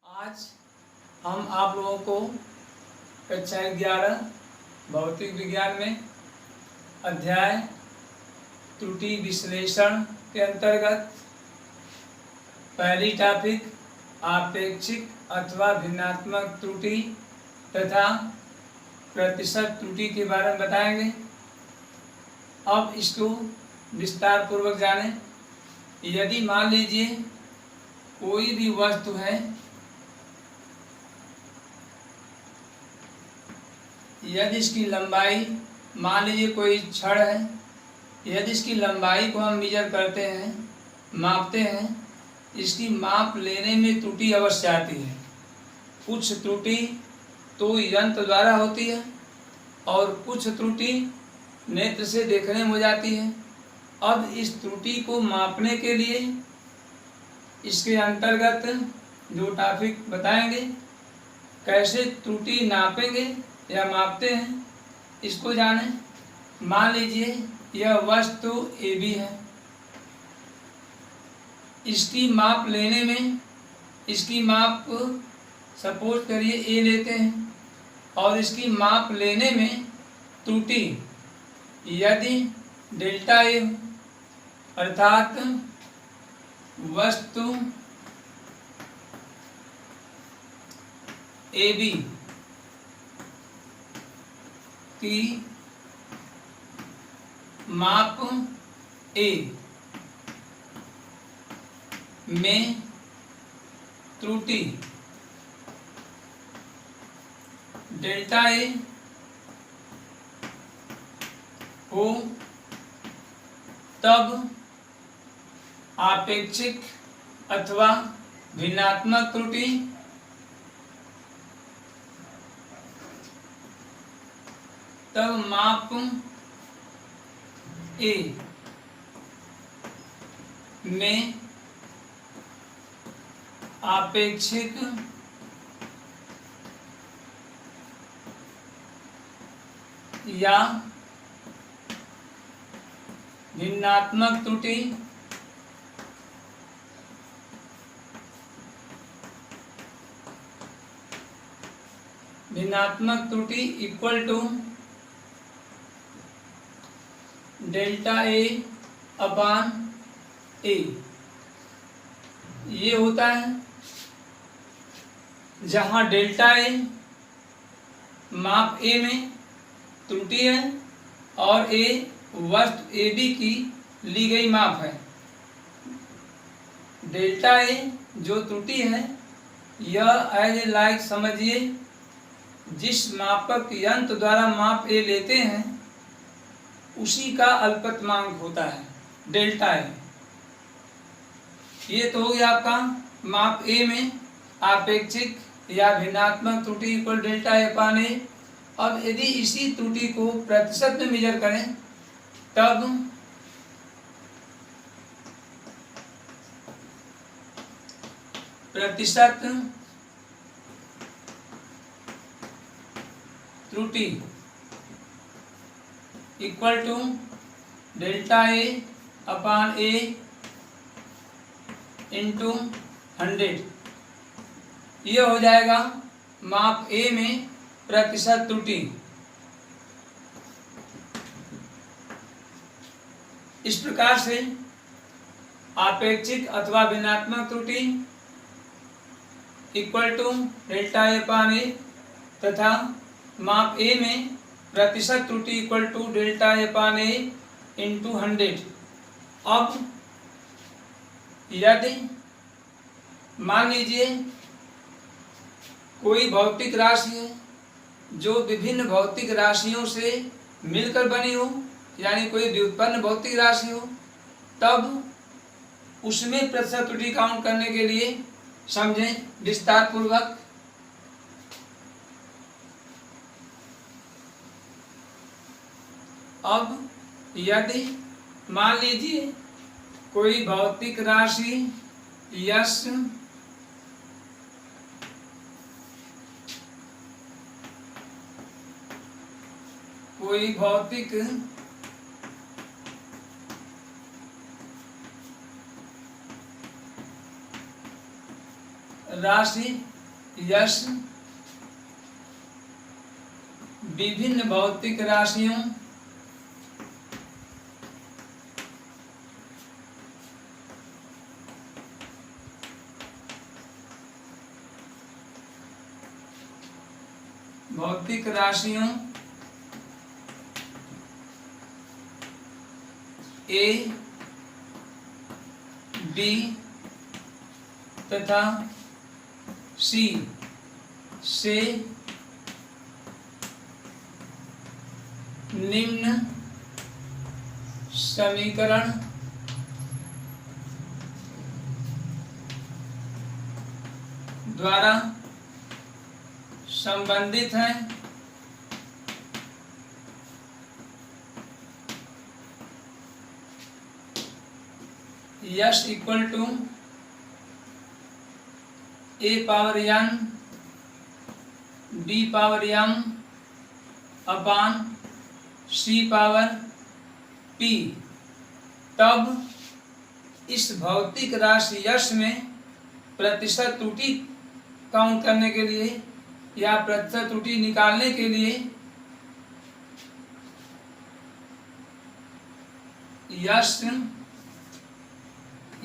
आज हम आप लोगों को कक्षा 11 भौतिक विज्ञान में अध्याय त्रुटि विश्लेषण के अंतर्गत पहली टॉपिक आपेक्षिक अथवा भिन्नात्मक त्रुटि तथा प्रतिशत त्रुटि के बारे में बताएंगे। अब इसको विस्तार पूर्वक जानें। यदि मान लीजिए कोई भी वस्तु है, यदि इसकी लंबाई, मान लीजिए कोई छड़ है, यदि इसकी लंबाई को हम मेजर करते हैं, मापते हैं, इसकी माप लेने में त्रुटि अवश्य आती है। कुछ त्रुटि तो यंत्र द्वारा होती है और कुछ त्रुटि नेत्र से देखने में हो जाती है। अब इस त्रुटि को मापने के लिए इसके अंतर्गत जो टॉपिक बताएंगे, कैसे त्रुटि नापेंगे या मापते हैं, इसको जानें। मान लीजिए यह वस्तु AB है, इसकी माप लेने में, इसकी माप सपोज करिए A लेते हैं और इसकी माप लेने में त्रुटि यदि डेल्टा A अर्थात वस्तु AB की माप A में त्रुटि डेल्टा A हो, तब आपेक्षिक अथवा भिन्नात्मक त्रुटि तब माप A में आपेक्षिक या भिन्नात्मक त्रुटि equal to delta A upon A। ये होता है जहाँ डेल्टा A माप A में त्रुटि है और A वस्तु AB की ली गई माप है। डेल्टा A जो त्रुटि है, यह एज ए लाइक समझिए, जिस मापक यंत्र द्वारा माप A लेते हैं उसी का अल्पतमांक होता है डेल्टा A। ये तो हो गया आपका माप A में आपेक्षिक या भिन्नात्मक त्रुटि equal delta A upon A। अब यदि इसी त्रुटि को प्रतिशत में मेजर करें, तब प्रतिशत त्रुटि equal to delta A upon A into 100। यह हो जाएगा माप A में प्रतिशत त्रुटि। इस प्रकार से आपेक्षिक अथवा भिन्नात्मक त्रुटि equal to delta A upon A तथा माप A में प्रतिशत त्रुटि equal to delta A upon A into 100। अब यदि मान लीजिए कोई भौतिक राशि है जो विभिन्न भौतिक राशियों से मिलकर बनी हो, यानी कोई व्युत्पन्न भौतिक राशि हो, तब उसमें प्रतिशत त्रुटि काउंट करने के लिए समझें विस्तार पूर्वक। अब यदि मान लीजिए कोई भौतिक राशि यश कोई भौतिक राशि यश विभिन्न भौतिक राशियों ए बी तथा सी से निम्न समीकरण द्वारा संबंधित हैं। यश equal to a power n b power m upon c power p। तब इस भौतिक राशि यश में प्रतिशत त्रुटि काउंट करने के लिए या प्रतिशत त्रुटि निकालने के लिए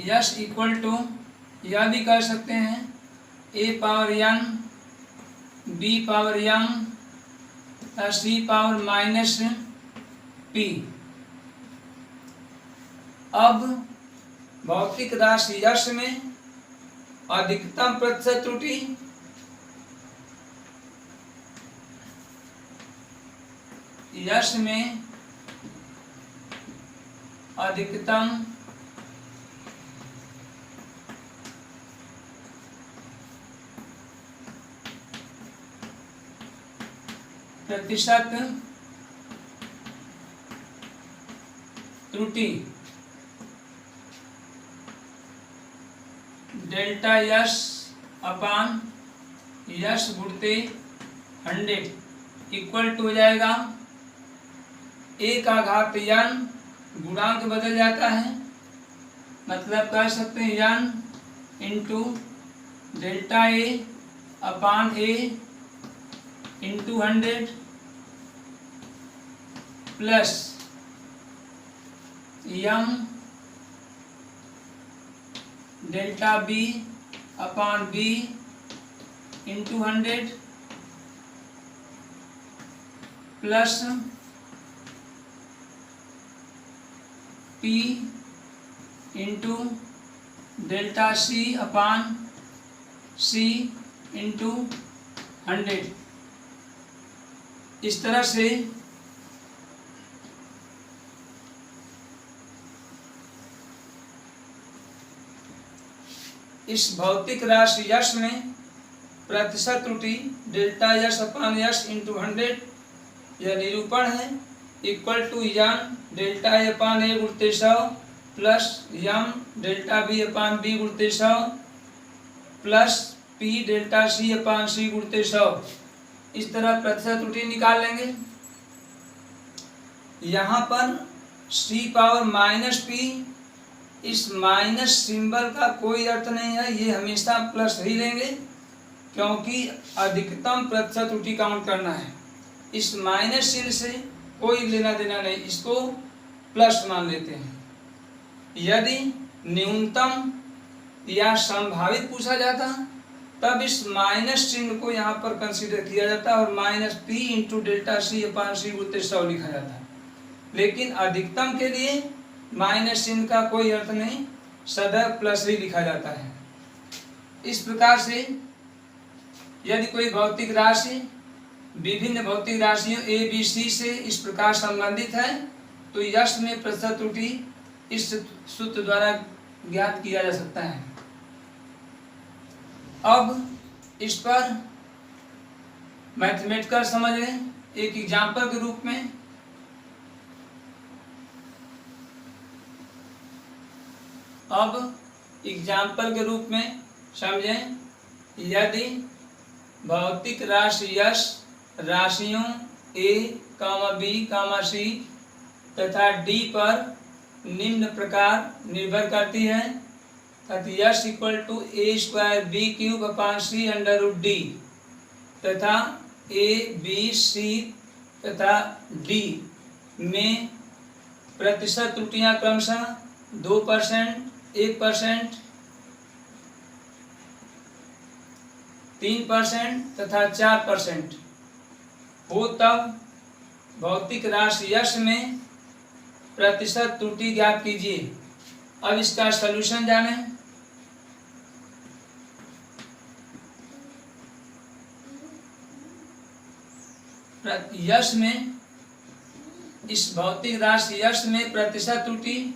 यश इक्वल टू यह भी कर सकते हैं a power n b power m c power minus p। अब भौतिक राशि यश में अधिकतम प्रतिशत त्रुटि यश में अधिकतम प्रतिशत त्रुटि डेल्टा यश अपान यश गुणते 100 इक्वल टू हो जाएगा ए का घात n गुणांक बदल जाता है, मतलब कह सकते हैं n into delta a upon a into 100 plus m delta b upon b into 100 plus P into delta c upon c into 100। इस तरह से इस भौतिक राशि यश में प्रतिशत त्रुटि डेल्टा यश अपान यश इंटू 100 यह निरूपण है equal to m delta a upon a गुणते 100 plus m delta b upon b गुणते 100 plus p delta c upon c गुणते 100। इस तरह प्रतिशत त्रुटि निकाल लेंगे। यहाँ पर c पावर माइनस p, इस माइनस सिंबल का कोई अर्थ नहीं है, ये हमेशा प्लस ही लेंगे क्योंकि अधिकतम प्रतिशत त्रुटि काउंट करना है। इस माइनस चिन्ह से कोई लेना देना नहीं, इसको प्लस मान लेते हैं। यदि न्यूनतम या संभावित पूछा जाता तब इस माइनस चिन्ह को यहाँ पर कंसीडर किया जाता और minus p into delta c upon c गुणित 100 लिखा जाता। लेकिन अधिकतम के लिए माइनस चिन्ह का कोई अर्थ नहीं, सदैव प्लस ही लिखा जाता है। इस प्रकार से यदि कोई भौतिक राशि विभिन्न भौतिक राशियों ए बी सी से इस प्रकार संबंधित है तो यश में प्रतिशत त्रुटि इस सूत्र द्वारा ज्ञात किया जा सकता है। अब इस पर मैथमेटिकल समझ लें एक एग्जाम्पल के रूप में। अब एग्जाम्पल के रूप में समझें, यदि भौतिक राशि यश राशियों ए कामा बी कामा सी तथा डी पर निम्न प्रकार निर्भर करती है यश equal to a square b cube upon c under root d तथा ए बी सी तथा डी में प्रतिशत त्रुटियां क्रमशः 2%, 1%, 3% तथा 4% हो तब भौतिक राशि यश में प्रतिशत त्रुटि ज्ञात कीजिए। अब इसका सलूशन जानें। यश में, इस भौतिक राशि यश में प्रतिशत त्रुटि,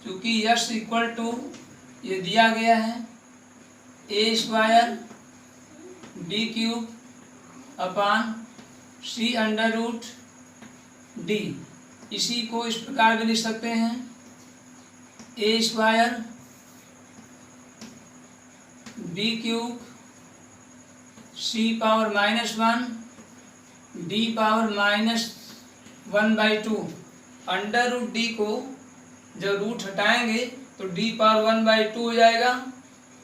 क्योंकि यश इक्वल टू ये दिया गया है a square b cube upon c under root d. इसी को इस प्रकार भी लिख सकते हैं a square b cube c power -1 d power -1/2। Under root d को जब रूट हटाएंगे तो डी पावर 1/2 हो जाएगा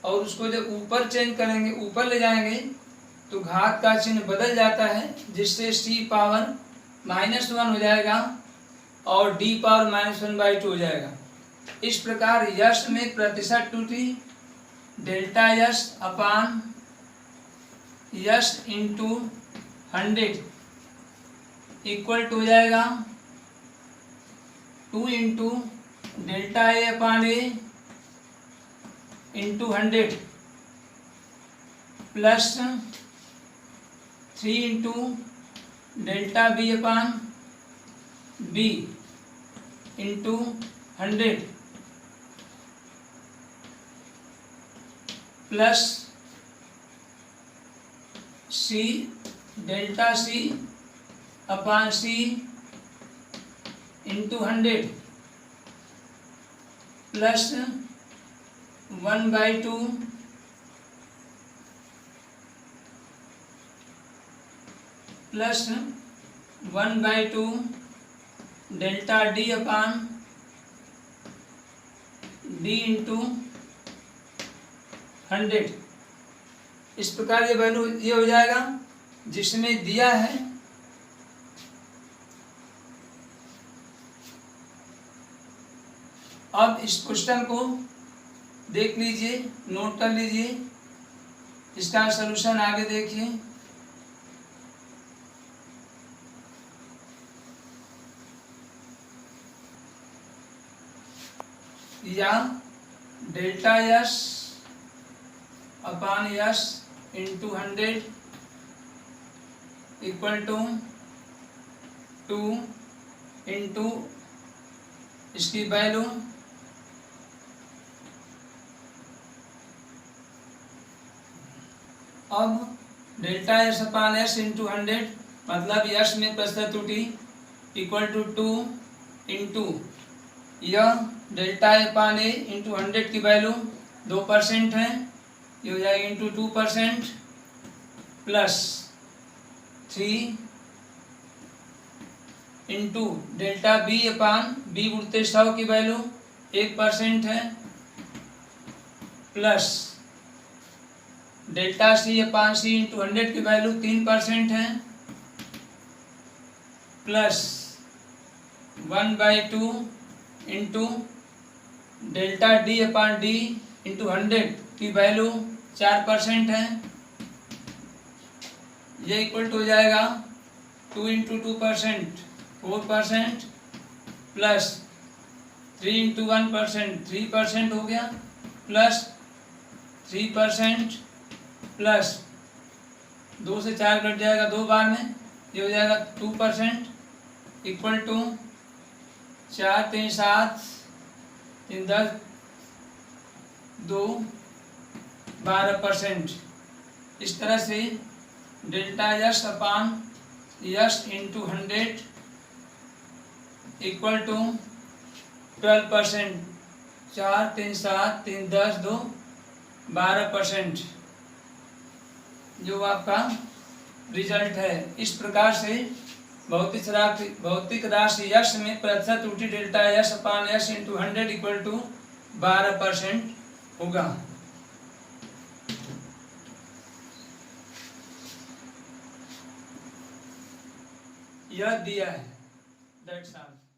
और उसको जब ऊपर चेंज करेंगे, ऊपर ले जाएंगे तो घात का चिन्ह बदल जाता है, जिससे सी पावर -1 हो जाएगा और डी पावर -1/2 हो जाएगा। इस प्रकार यश में प्रतिशत त्रुटि डेल्टा यश अपान यश इंटू 100 इक्वल टू हो जाएगा 2 into delta a upon a into 100 plus 3 into delta b upon b into 100 plus c delta c upon c into 100 plus 1/2 plus 1/2 delta d upon d into 100। इस प्रकार ये value ये हो जाएगा जिसमें दिया है अब इस क्वेश्चन को देख लीजिए, नोट कर लीजिए, इसका सलूशन आगे देखिए। या डेल्टा यश अपान यश इंटू 100 इक्वल टू 2 इंटू इसकी वैल्यू अब डेल्टा यश अपान यश इंटू 100 मतलब यश में प्रतिशत त्रुटि इक्वल टू 2 इंटू यह डेल्टा अपान ए इंटू 100 की वैल्यू 2% है, ये हो जाएगा into 2% plus 3 into delta b upon b उड़ते 100 की वैल्यू 1% है plus delta c upon c into 100 की वैल्यू 3% है plus 1/2 into delta d upon d into 100 की वैल्यू 4% है, ये इक्वल टू हो जाएगा 2 इंटू 2% 4% प्लस 3 इंटू 1% 3% हो गया प्लस 3% प्लस 2 से 4 कट जाएगा 2 बार में, ये हो जाएगा 2% इक्वल टू 4 3 7 3 10 2 12%। इस तरह से डेल्टा यश अपान यश इंटू 100 इक्वल टू 12%। 4 3 7 3 10 2 12% जो आपका रिजल्ट है। इस प्रकार से भौतिक राशि यश में प्रतिशत त्रुटि डेल्टा यश अपान यश इंटू 100 इक्वल टू 12% होगा। यह दिया है, दैट्स ऑल।